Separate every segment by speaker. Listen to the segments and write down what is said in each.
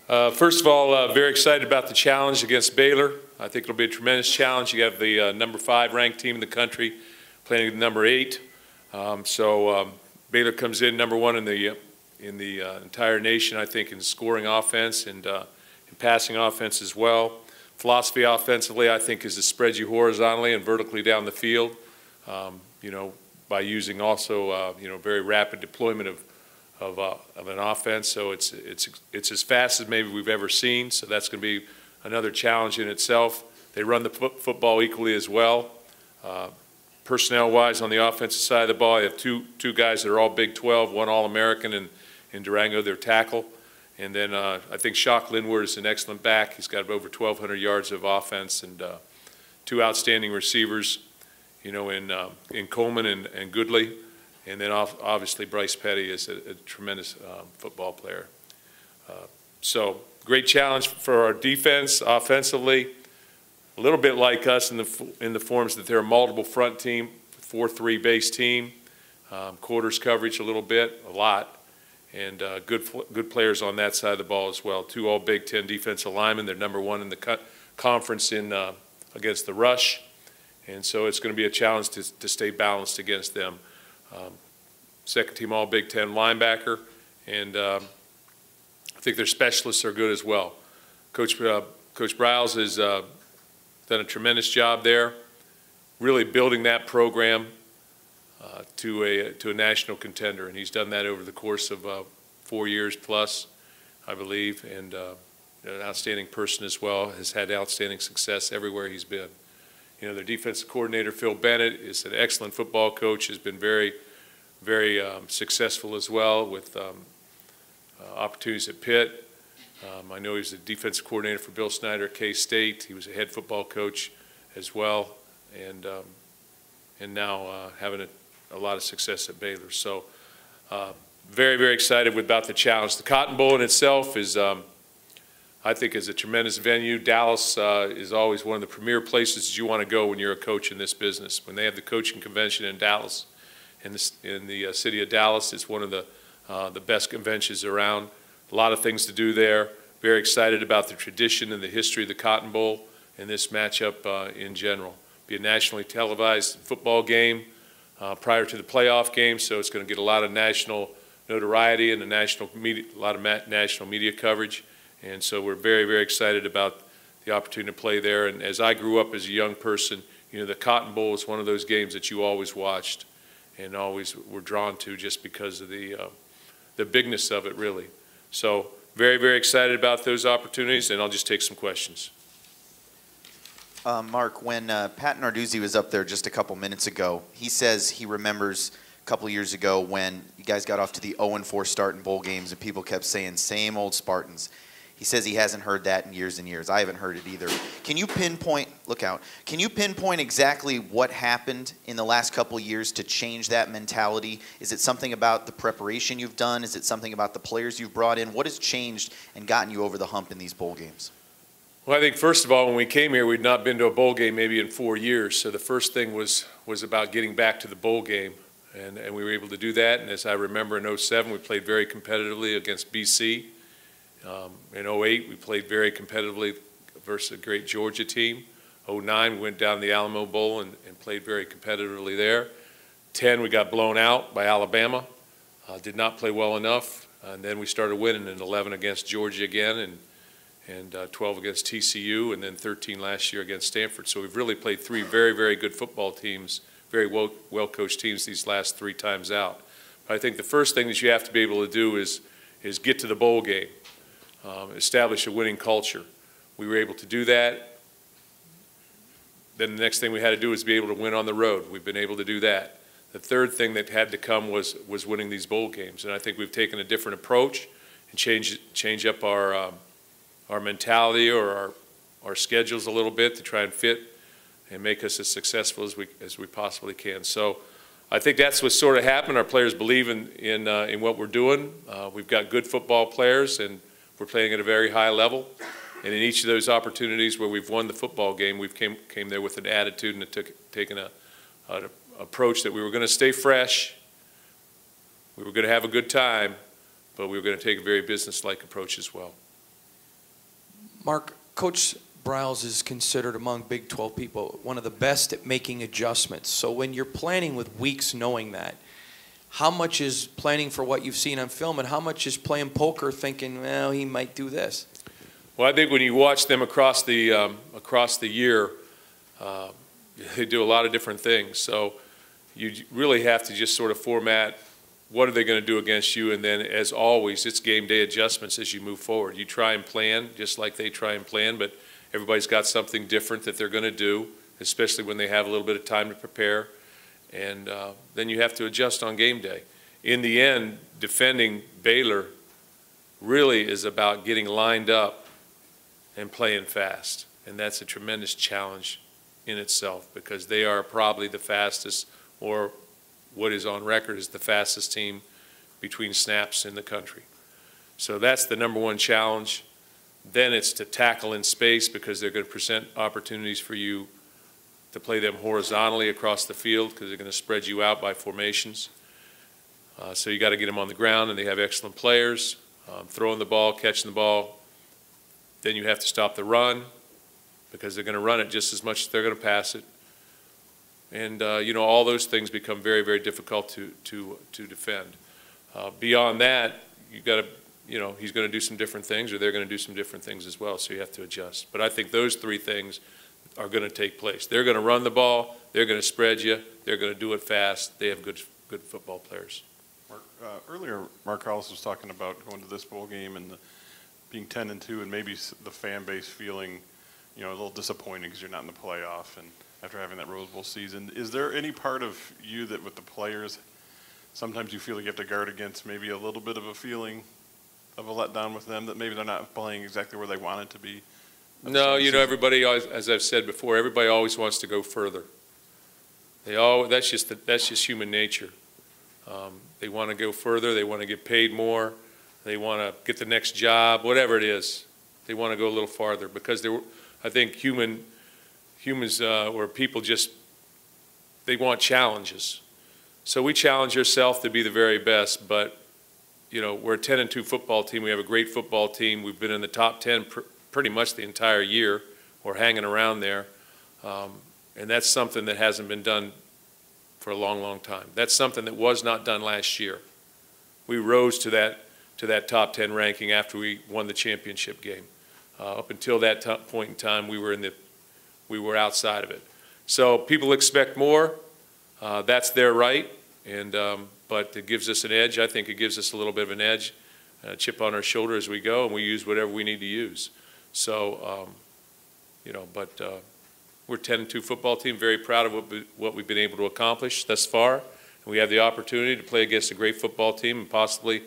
Speaker 1: First of all, very excited about the challenge against Baylor. I think it'll be a tremendous challenge. You have the number 5 ranked team in the country playing the number 8. Baylor comes in number 1 in the entire nation, I think, in scoring offense and in passing offense as well. Philosophy offensively, I think, is to spread you horizontally and vertically down the field. By using also very rapid deployment of an offense. So it's as fast as maybe we've ever seen. So that's going to be another challenge in itself. They run the football equally as well. Personnel-wise, on the offensive side of the ball, you have two guys that are all Big 12, one All-American in Durango, their tackle. And then I think Shock Lindward is an excellent back. He's got over 1,200 yards of offense and 2 outstanding receivers, in Coleman and Goodley. And then obviously Bryce Petty is a tremendous football player. So great challenge for our defense offensively. A little bit like us in the forms that they're a multiple front team, 4-3 base team, quarters coverage a lot, and good players on that side of the ball as well. 2 all Big Ten defensive linemen. They're number 1 in the conference against the rush, and so it's going to be a challenge to stay balanced against them. Second team all Big Ten linebacker, and I think their specialists are good as well. Coach Briles has done a tremendous job there, really building that program to a national contender, and he's done that over the course of 4 years plus, I believe, and an outstanding person as well, has had outstanding success everywhere he's been. Their defensive coordinator, Phil Bennett, is an excellent football coach, has been very successful as well with opportunities at Pitt. I know he's the defensive coordinator for Bill Snyder at K-State. He was a head football coach as well, and now having a lot of success at Baylor. So very excited about the challenge. The Cotton Bowl in itself is, I think, is a tremendous venue. Dallas is always one of the premier places you want to go when you're a coach in this business. When they have the coaching convention in Dallas, in the city of Dallas, it's one of the best conventions around. A lot of things to do there. Very excited about the tradition and the history of the Cotton Bowl and this matchup in general. Be a nationally televised football game prior to the playoff game, so it's going to get a lot of national notoriety and a lot of national media coverage. And so we're very excited about the opportunity to play there. And as I grew up as a young person, the Cotton Bowl is one of those games that you always watched and always were drawn to just because of the bigness of it, really. So very excited about those opportunities, and I'll just take some questions.
Speaker 2: Mark, when Pat Narduzzi was up there just a couple minutes ago, he says he remembers a couple years ago when you guys got off to the 0-4 start in bowl games and people kept saying, same old Spartans. He says he hasn't heard that in years and years. I haven't heard it either. Can you pinpoint, can you pinpoint exactly what happened in the last couple of years to change that mentality? Is it something about the preparation you've done? Is it something about the players you've brought in? What has changed and gotten you over the hump in these bowl games?
Speaker 1: Well, I think first of all, when we came here, we'd not been to a bowl game maybe in 4 years. So the first thing was about getting back to the bowl game. And we were able to do that. And as I remember in 07, we played very competitively against BC. In 08, we played very competitively versus a great Georgia team. 09, we went down the Alamo Bowl and played very competitively there. 10, we got blown out by Alabama. Did not play well enough. And then we started winning in 11 against Georgia again and 12 against TCU, and then 13 last year against Stanford. So we've really played 3 very good football teams, very well-coached teams these last 3 times out. But I think the first thing that you have to be able to do is get to the bowl game. Establish a winning culture. We were able to do that. Then the next thing we had to do was be able to win on the road. We've been able to do that. The third thing that had to come was winning these bowl games, and I think we've taken a different approach and change up our mentality or our schedules a little bit to try and fit and make us as successful as we possibly can. So I think that's what sort of happened. Our players believe in what we're doing. We've got good football players, and we're playing at a very high level, and in each of those opportunities where we've won the football game, we've came there with an attitude and taken an approach that we were going to stay fresh, we were going to have a good time, but we were going to take a very business-like approach as well.
Speaker 3: Mark, Coach Briles is considered among Big 12 people one of the best at making adjustments. So when you're planning with weeks knowing that, how much is planning for what you've seen on film and how much is playing poker thinking, well, he might do this?
Speaker 1: Well, I think when you watch them across the year, they do a lot of different things. So you really have to just sort of format what are they going to do against you, and then as always, it's game day adjustments as you move forward. You try and plan just like they try and plan, but everybody's got something different that they're going to do, especially when they have a little bit of time to prepare. And then you have to adjust on game day. In the end, defending Baylor really is about getting lined up and playing fast. And that's a tremendous challenge in itself because they are probably the fastest, or what is on record as the fastest team between snaps in the country. So that's the number one challenge. Then it's to tackle in space because they're going to present opportunities for you to play them horizontally across the field because they're going to spread you out by formations. So you got to get them on the ground, and they have excellent players, throwing the ball, catching the ball. Then you have to stop the run because they're going to run it just as much as they're going to pass it. And you know, all those things become very, very difficult to defend. Beyond that, you got to, you know, he's going to do some different things, or they're going to do some different things as well. So you have to adjust. But I think those three things are going to take place. They're going to run the ball. They're going to spread you. They're going to do it fast. They have good football players.
Speaker 4: Mark, earlier, Mark Hollis was talking about going to this bowl game and being 10-2, and maybe the fan base feeling, you know, a little disappointing because you're not in the playoff, and after having that Rose Bowl season, is there any part of you that with the players, sometimes you feel like you have to guard against maybe a little bit of a feling of a letdown with them, that maybe they're not playing exactly where they wanted to be?
Speaker 1: No, you know, everybody always, as I've said before, everybody always wants to go further. That's just human nature. They want to go further. They want to get paid more. They want to get the next job, whatever it is. They want to go a little farther because I think humans or people just, they want challenges. So we challenge ourselves to be the very best, but you know, we're a 10-2 football team. We have a great football team. We've been in the top 10 pretty much the entire year. We're hanging around there. And that's something that hasn't been done for a long, long time. That's something that was not done last year. We rose to that top 10 ranking after we won the championship game. Up until that point in time, we were outside of it. So people expect more. That's their right, but it gives us an edge. I think it gives us a little bit of an edge, a chip on our shoulder as we go, and we use whatever we need to use. So, you know, but we're a 10-2 football team, very proud of what we've been able to accomplish thus far. And we have the opportunity to play against a great football team, and possibly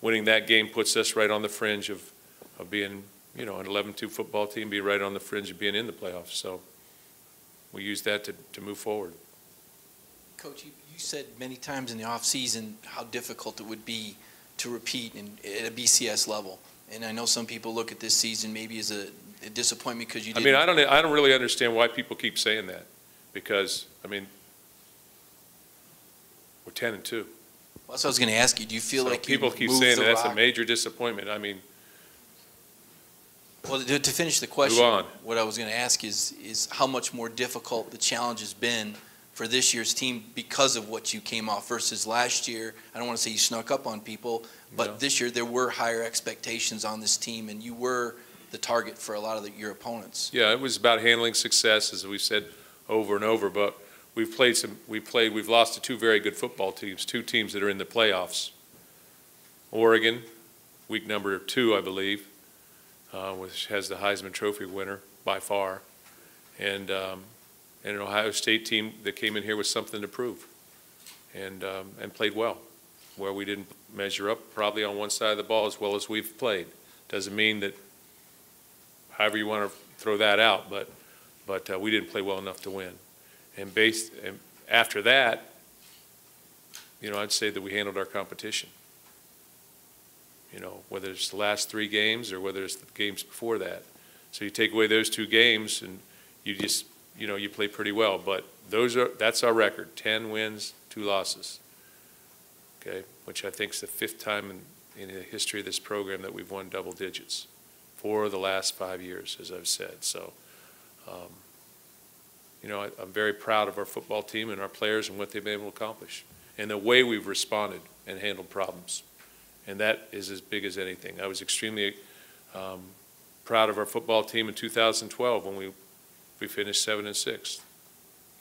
Speaker 1: winning that game puts us right on the fringe of being, you know, an 11-2 football team, be right on the fringe of being in the playoffs. So we use that to move forward.
Speaker 5: Coach, you said many times in the offseason how difficult it would be to repeat at a BCS level. And I know some people look at this season maybe as a disappointment because you didn't.
Speaker 1: I mean, I don't really understand why people keep saying that, because, I mean, we're 10-2.
Speaker 5: Well, that's what I was going to ask you. Do you feel like
Speaker 1: people keep saying that's a major disappointment? I mean,
Speaker 5: well, to finish the question, what I was going to ask is how much more difficult the challenge has been for this year's team because of what you came off versus last year. I don't want to say you snuck up on people, but this year there were higher expectations on this team, and you were the target for a lot of your opponents.
Speaker 1: Yeah, it was about handling success, as we've said over and over. But we've lost to two very good football teams, two teams that are in the playoffs. Oregon, week number 2, I believe, which has the Heisman Trophy winner by far, and an Ohio State team that came in here with something to prove, and played well, where we didn't measure up probably on one side of the ball as well as we've played. Doesn't mean that, however you want to throw that out, but we didn't play well enough to win. And after that, you know, I'd say that we handled our competition. You know, whether it's the last 3 games or whether it's the games before that. So you take away those 2 games and you just, you know, you play pretty well. But that's our record: 10 wins, 2 losses. Okay, which I think is the 5th time in the history of this program that we've won double digits. for the last 5 years, as I've said. So, you know, I'm very proud of our football team and our players and what they've been able to accomplish and the way we've responded and handled problems. And that is as big as anything. I was extremely proud of our football team in 2012 when we finished 7-6.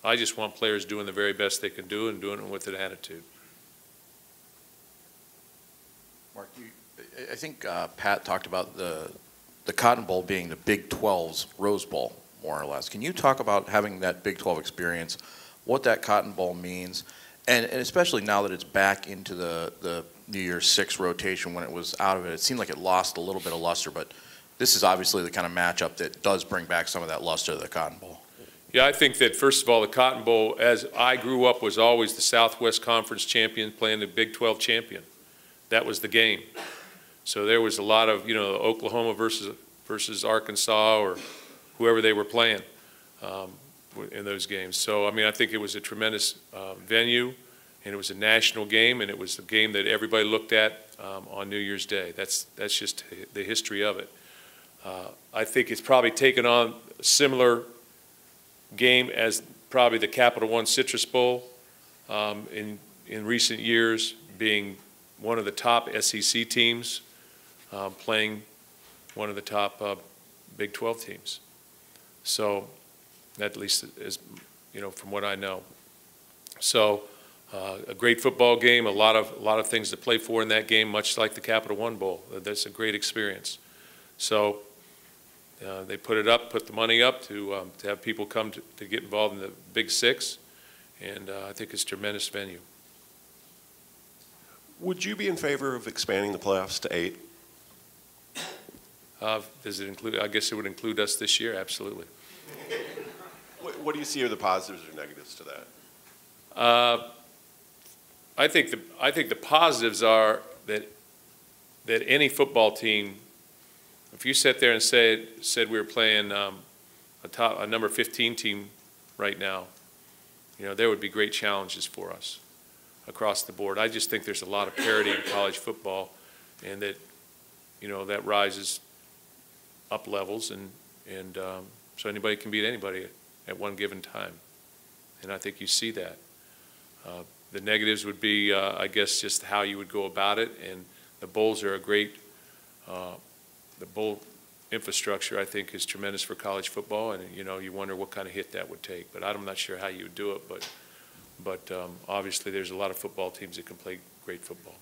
Speaker 1: I just want players doing the very best they can do and doing it with an attitude.
Speaker 6: Mark, I think Pat talked about the Cotton Bowl being the Big 12's Rose Bowl, more or less. Can you talk about having that Big 12 experience, what that Cotton Bowl means, and especially now that it's back into the New Year's Six rotation when it was out of it? It seemed like it lost a little bit of luster, but this is obviously the kind of matchup that does bring back some of that luster of the Cotton Bowl.
Speaker 1: Yeah, I think that, first of all, the Cotton Bowl, as I grew up, was always the Southwest Conference champion playing the Big 12 champion. That was the game. So there was a lot of, you know, Oklahoma versus Arkansas or whoever they were playing in those games. So, I mean, I think it was a tremendous venue, and it was a national game, and it was a game that everybody looked at on New Year's Day. That's just the history of it. I think it's probably taken on a similar game as probably the Capital One Citrus Bowl in recent years, being one of the top SEC teams playing one of the top Big 12 teams. So, at least is, you know, from what I know. So, a great football game, a lot of things to play for in that game, much like the Capital One Bowl. That's a great experience. So, they put the money up to have people come to get involved in the Big Six, and I think it's a tremendous venue.
Speaker 7: Would you be in favor of expanding the playoffs to 8?
Speaker 1: Does it include? I guess it would include us this year. Absolutely.
Speaker 7: What do you see are the positives or negatives to that?
Speaker 1: I think the positives are that any football team, if you sat there and said we were playing a number 15 team right now, you know, there would be great challenges for us across the board. I just think there's a lot of parity in college football, and that, you know, that rises up levels, and so anybody can beat anybody at one given time, and I think you see that. The negatives would be, I guess, just how you would go about it, and the bowls are a great, the bowl infrastructure, I think, is tremendous for college football, and, you know, you wonder what kind of hit that would take, but I'm not sure how you would do it, but obviously there's a lot of football teams that can play great football.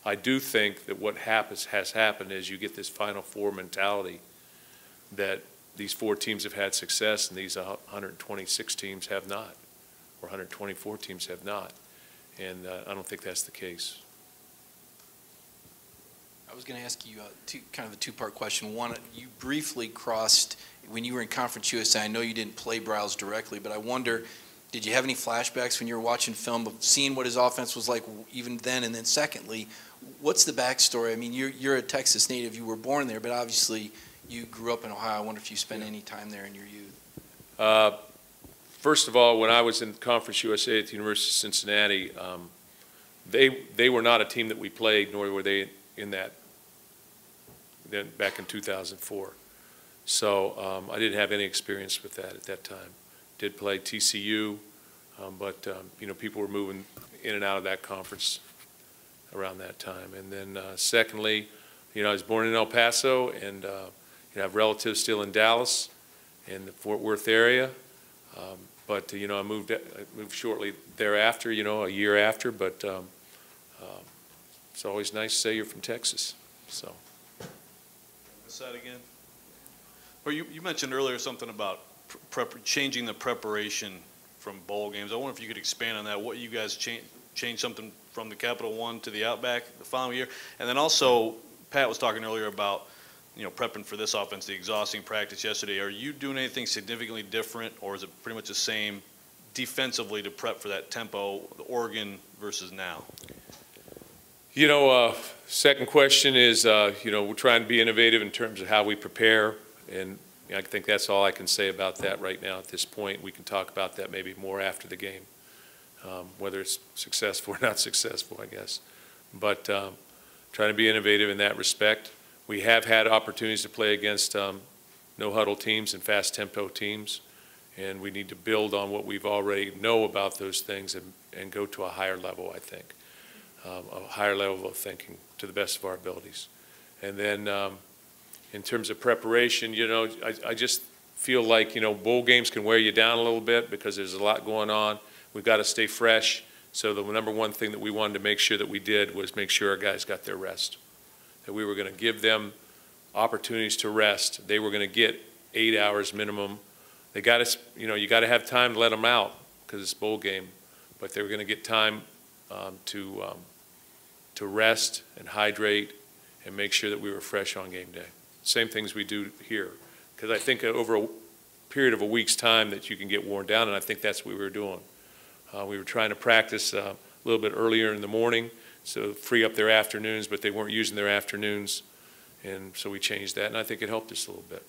Speaker 1: I do think that what has happened is you get this Final Four mentality that these 4 teams have had success and these 126 teams have not, or 124 teams have not. And I don't think that's the case.
Speaker 5: I was going to ask you kind of a two-part question. One, you briefly crossed, when you were in Conference USA, I know you didn't play Briles directly, but I wonder, did you have any flashbacks when you were watching film of seeing what his offense was like even then? And then secondly, what's the backstory? I mean, you're a Texas native. You were born there, but obviously you grew up in Ohio. I wonder if you spent any time there in your youth.
Speaker 1: First of all, when I was in Conference USA at the University of Cincinnati, they were not a team that we played, nor were they in that then back in 2004. So I didn't have any experience with that at that time. Did play TCU, but you know, people were moving in and out of that conference around that time. And then secondly, you know, I was born in El Paso, and you know, I have relatives still in Dallas and the Fort Worth area. But you know, I moved shortly thereafter, you know, a year after. But it's always nice to say you're from Texas. So.
Speaker 8: What's that again? Or you mentioned earlier something about changing the preparation from bowl games. I wonder if you could expand on that. What you guys changed something from the Capital One to the Outback the following year, and then also Pat was talking earlier about, you know, prepping for this offense, the exhausting practice yesterday. Are you doing anything significantly different, or is it pretty much the same defensively to prep for that tempo, the Oregon versus now?
Speaker 1: You know, second question is, you know, we're trying to be innovative in terms of how we prepare, and I think that's all I can say about that right now at this point. We can talk about that maybe more after the game, whether it's successful or not successful, I guess. But trying to be innovative in that respect. We have had opportunities to play against no-huddle teams and fast-tempo teams, and we need to build on what we've already know about those things and go to a higher level, I think, a higher level of thinking to the best of our abilities. And then in terms of preparation, you know, I just feel like, you know, bowl games can wear you down a little bit because there's a lot going on. We've got to stay fresh. So the number one thing that we wanted to make sure that we did was make sure our guys got their rest, that we were going to give them opportunities to rest. They were going to get 8 hours minimum. They got to, you know, you got to have time to let them out because it's a bowl game, but they were going to get time to rest and hydrate and make sure that we were fresh on game day. Same things we do here, because I think over a period of a week's time that you can get worn down, and I think that's what we were doing. We were trying to practice a little bit earlier in the morning, so free up their afternoons, but they weren't using their afternoons, and so we changed that, and I think it helped us a little bit.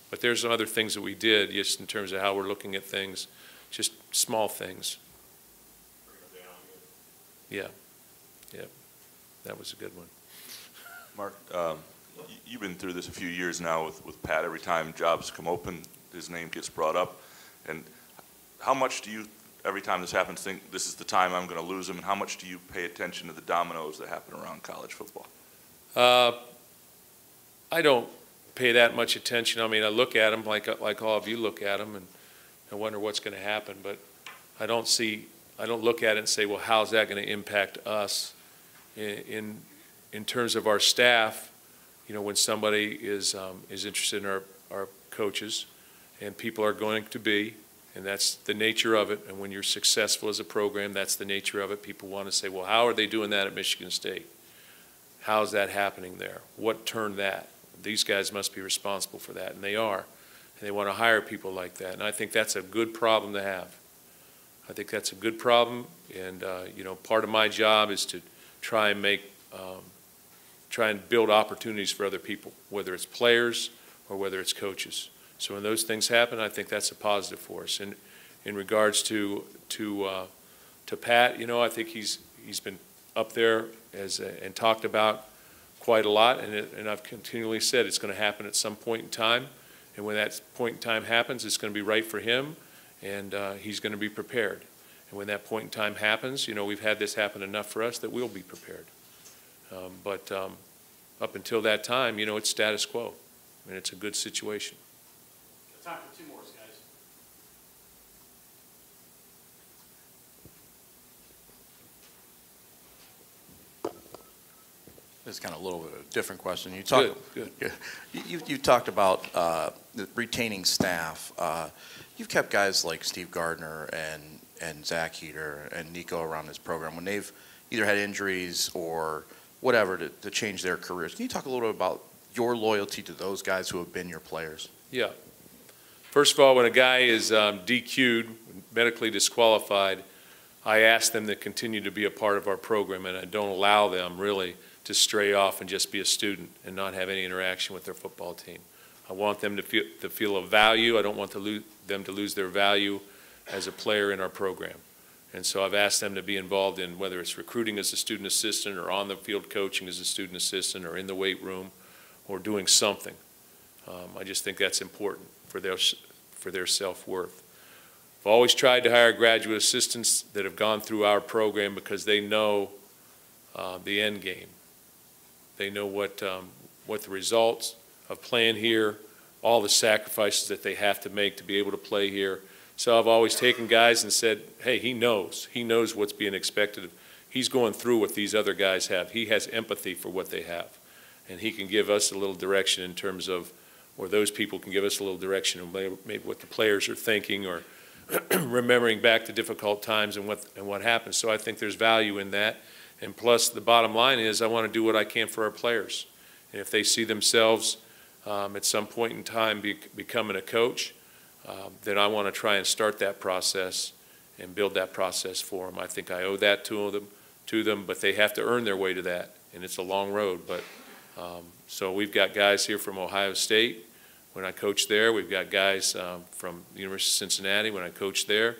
Speaker 1: But there's some other things that we did, just in terms of how we're looking at things, just small things. Yeah, yeah, that was a good one.
Speaker 9: Mark, you've been through this a few years now with Pat. Every time jobs come open, his name gets brought up. And how much do you, every time this happens, think this is the time I'm going to lose him? And how much do you pay attention to the dominoes that happen around college football?
Speaker 1: I don't pay that much attention. I mean, I look at them like all of you look at them, and I wonder what's going to happen. But I don't look at it and say, well, how's that going to impact us in terms of our staff? You know, when somebody is interested in our coaches, and people are going to be, and that's the nature of it. And when you're successful as a program, that's the nature of it. People want to say, well, how are they doing that at Michigan State? How's that happening there? What turned that? These guys must be responsible for that, and they are. And they want to hire people like that. And I think that's a good problem to have. I think that's a good problem, and you know, part of my job is to try and build opportunities for other people, whether it's players or whether it's coaches. So when those things happen, I think that's a positive for us. And in regards to Pat, you know, I think he's been up there and talked about quite a lot, and I've continually said it's going to happen at some point in time. And when that point in time happens, it's going to be right for him, and he's going to be prepared. And when that point in time happens, you know, we've had this happen enough for us that we'll be prepared. But up until that time, you know, it's status quo, and it's a good situation.
Speaker 8: Time for two more, guys.
Speaker 6: This is kind of a little bit of a different question. You talk,
Speaker 1: good.
Speaker 6: You talked about retaining staff. You've kept guys like Steve Gardner and Zach Heater and Nico around this program when they've either had injuries or whatever to change their careers. Can you talk a little bit about your loyalty to those guys who have been your players?
Speaker 1: Yeah. First of all, when a guy is DQ'd, medically disqualified, I ask them to continue to be a part of our program, and I don't allow them really to stray off and just be a student and not have any interaction with their football team. I want them to feel a value. I don't want them to lose their value as a player in our program. And so I've asked them to be involved in whether it's recruiting as a student assistant or on the field coaching as a student assistant or in the weight room or doing something. I just think that's important for their self-worth. I've always tried to hire graduate assistants that have gone through our program because they know the end game. They know what the results of playing here, all the sacrifices that they have to make to be able to play here. So I've always taken guys and said, hey, he knows what's being expected. He's going through what these other guys have. He has empathy for what they have. And he can give us a little direction in terms of, or those people can give us a little direction of maybe what the players are thinking or remembering back to difficult times and what happened. So I think there's value in that. And plus, the bottom line is I want to do what I can for our players. And if they see themselves at some point in time becoming a coach, then I want to try and start that process and build that process for them. I think I owe that to them, but they have to earn their way to that, and it's a long road. But so we've got guys here from Ohio State when I coached there. We've got guys from the University of Cincinnati when I coached there.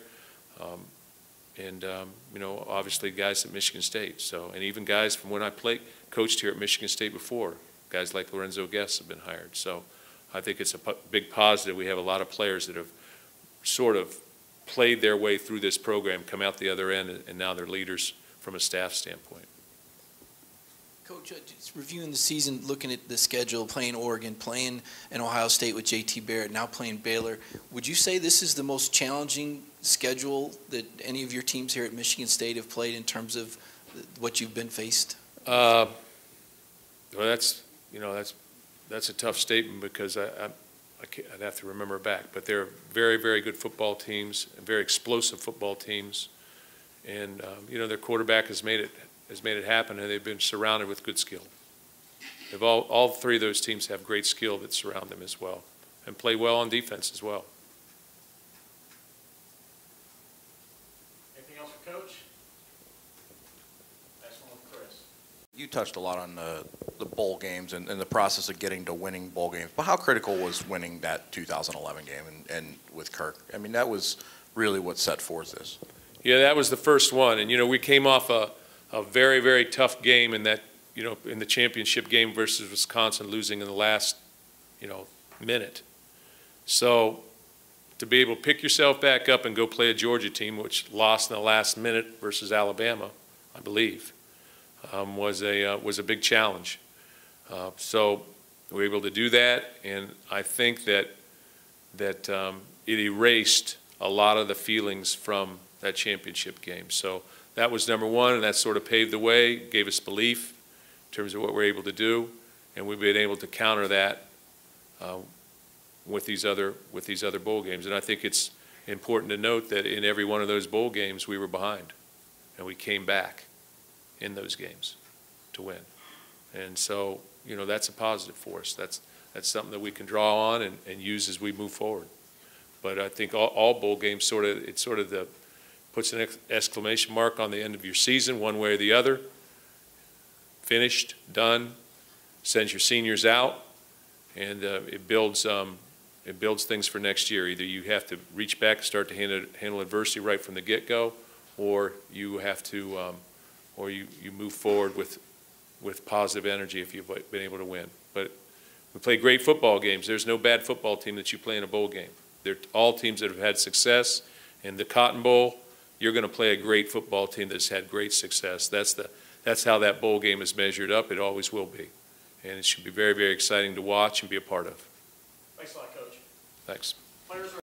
Speaker 1: And you know, obviously guys at Michigan State. So, and even guys from when I coached here at Michigan State before. Guys like Lorenzo Guest have been hired. So I think it's a big positive. We have a lot of players that have sort of played their way through this program, come out the other end, and now they're leaders from a staff standpoint.
Speaker 5: Coach, just reviewing the season, looking at the schedule, playing Oregon, playing in Ohio State with J.T. Barrett, now playing Baylor, would you say this is the most challenging schedule that any of your teams here at Michigan State have played in terms of what you've been faced?
Speaker 1: Well, that's a tough statement because I'd have to remember back. But they're very, very good football teams, very explosive football teams, and their quarterback has made it happen, and they've been surrounded with good skill. All three of those teams have great skill that surround them as well, and play well on defense as well.
Speaker 10: Anything else for Coach? Next one with Chris.
Speaker 6: You touched a lot on the bowl games and the process of getting to winning bowl games, but how critical was winning that 2011 game and with Kirk? I mean, that was really what set forth this.
Speaker 1: Yeah, that was the first one, and we came off a very, very tough game in that, in the championship game versus Wisconsin, losing in the last, minute. So to be able to pick yourself back up and go play a Georgia team, which lost in the last minute versus Alabama, I believe, was a big challenge. So we were able to do that, and I think that it erased a lot of the feelings from that championship game. So that was number one, and that sort of paved the way, gave us belief in terms of what we're able to do, and we've been able to counter that with these other bowl games. And I think it's important to note that in every one of those bowl games we were behind, and we came back in those games to win. And so that's a positive for us. That's something that we can draw on and use as we move forward. But I think all bowl games puts an exclamation mark on the end of your season, one way or the other. Finished, done, sends your seniors out, and it builds things for next year. Either you have to reach back and start to handle adversity right from the get-go, or you have to, or you move forward with positive energy if you've been able to win. But we play great football games. There's no bad football team that you play in a bowl game. They're all teams that have had success. In the Cotton Bowl, you're going to play a great football team that's had great success. That's how that bowl game is measured up. It always will be. And it should be very, very exciting to watch and be a part of.
Speaker 10: Thanks a lot, Coach.
Speaker 1: Thanks.
Speaker 10: Players are